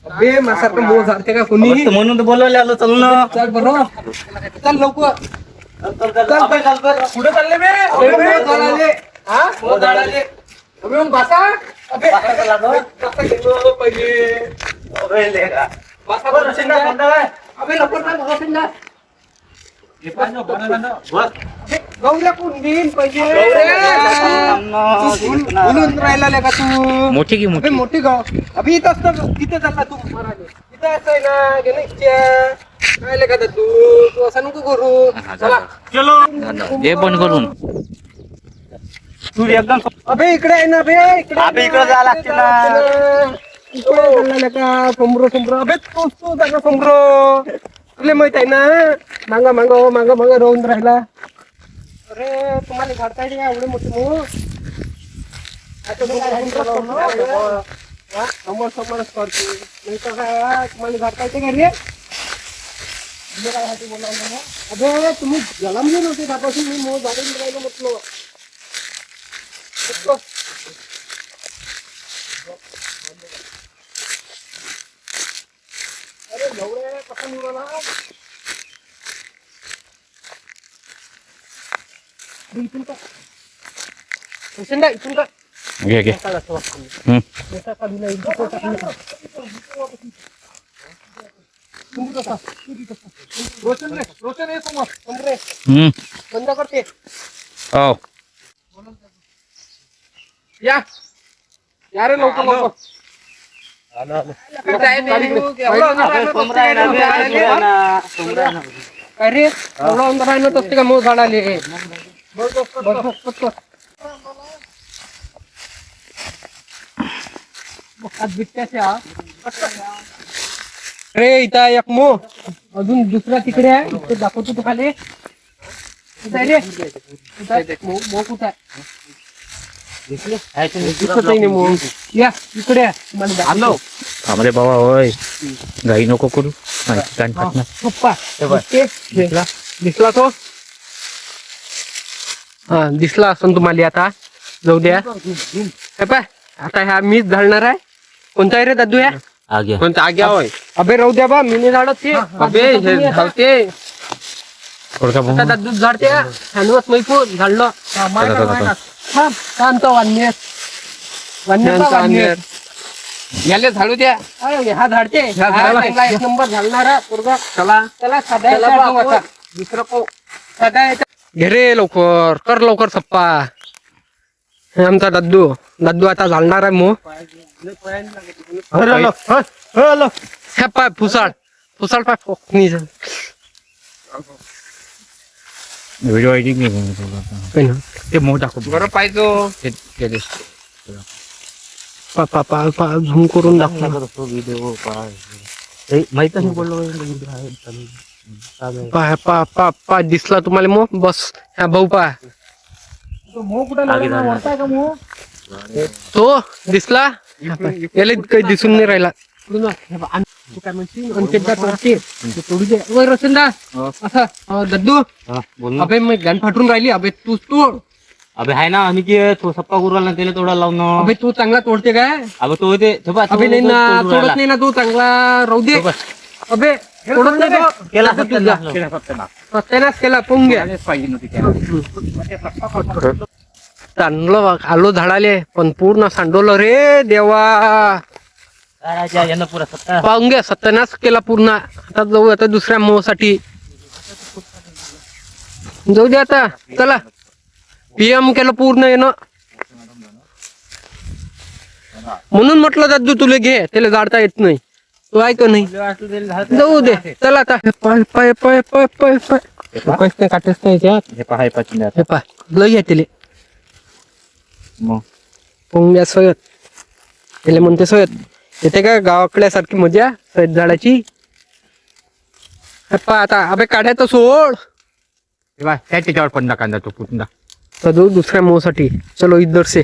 अबे माझ्यासारखं मोह झाडते का कोणी म्हणून तर बोलवले आलो. चल ना, चल बरं चल लवकर कुठे चालले बे? झाडाले हा मोह झाडाले अबे मग बसा अबे पहिले बसा बरं अबे लवकर गौऱ्या कोण देईन पहिले बोलून राहिला का तू मोठी की अबे मोठी गाव अभि इथं असतं तिथे चालला तू महाराज इथं असं आहे ना गणेशच्या काय लेखा तू असं नको करू चला चलो हे बंद करून तू एकदम अबे इकडे आहे ना बे अबे इकडे जायला लागते ना. इकडे चालला का समोर अबे तू जागा समोर तुला माहित आहे ना मांग राहून राहिला अरे तुम्हाला झाडता येते का एवढे मोठे समोर समोरच करते नाही तर काय तुम्हाला झाडता येते का रे अबे तुम्ही जलम घेऊन होते त्यापासून मी मोह झाडून राहिलो म्हटलं अरे एवढे कसा निघाला इथून का इथून का घे घे. रोशन आहे समोर रे बंद करते हो या रे लवकर अरे एवढा अंधार आहे ना तसते का मोह झाडाले अरे इथं एक मोह अजून दुसरा तिकडे आहे इथे दाखवतो तू खाली रे मोह कुठं आहे दिसत नाही मोह या इकडे आलो अरे बाबा होय गाई नको करू पप्पा दिसला तो हा दिसला असं तुम्हाला आता जाऊ द्या पाय आता ह्या मीच घालणार आहे कोणता आहे रे दादू ह्या आगे कोणता आग्या होय अबे राहू द्या बा मी नाही झाडत ते अबे हे झाडते आता दादू झाडते हॅन्डवॉश मैपूर झाडलं शांत वान्य याले झाडू द्या हा झाडते एक नंबर झाडणारा चला चला साधा दुसरं को साधा घे रे लवकर कर लवकर सप्पा हे आमचा दादू आता झाडणार आहे मो पाय फुसाळ पाय फोकनी व्हिडिओ एडिटिंग नाही ते मोठ दाखव बरं पाहिजे झूम करून दाखव व्हिडिओ माहित नाही बोललो पा दिसला तुम्हाला मो बस ह्या भाऊ पा तो दिसला याला काही दिसून नाही राहिला दद्दू अबे मी गन फाटून राहिली अबे तूच तोड अबे आहे ना आम्ही की तो सप्पा गुरुवाला त्याला तोडा लावून अबे तू चांगला तोडते काय अबे तो ते अबे नाही ना तोडत नाही ना तू चांगला राहू दे अबे तोडत नाही तो केला सत्यानाश केला पोंग चांगलं आलो झाडाले पण पूर्ण सांडवलं रे देवा पाहून घ्या सत्यानाश केला पूर्ण आता जाऊ आता दुसऱ्या मोहसाठी जाऊ दे आता चला पीएम केलं पूर्ण येणं म्हणून म्हटलं दादू तुला घे त्याला झाडता येत नाही तू ऐक नाही जाऊ दे चला आता पाय पाय पाय पाय पाय पाय काटेच नाही पाय लय घ्या तिले पोंग्या सोयत त्याला म्हणते सोयत येते का गावाकडल्यासारखी मजा सोयत झाडाची आता अबे काढायचं सोड त्याच्यावर पण कांदा तो पुन्हा दुसऱ्या मोसाठी चलो इधर से